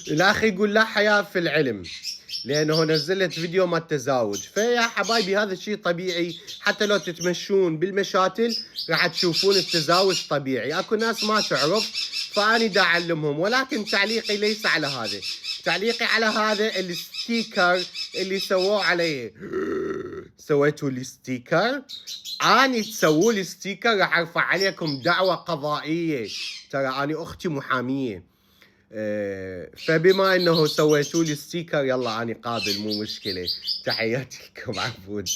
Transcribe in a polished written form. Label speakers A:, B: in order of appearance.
A: الاخ يقول لا حياء في العلم، لانه نزلت فيديو ما التزاوج. فيا حبايبي هذا الشيء طبيعي، حتى لو تتمشون بالمشاتل راح تشوفون التزاوج طبيعي. اكو ناس ما تعرف فاني دا اعلمهم، ولكن تعليقي ليس على هذا، تعليقي على هذا الستيكر اللي سووه عليه. سويتوا لي ستيكر؟ اني تسووا لي ستيكر راح ارفع عليكم دعوة قضائية، ترى اني اختي محامية. فبما انه سويتوا لي ستيكر يلا اني قابل، مو مشكلة. تحياتي لكم عبود.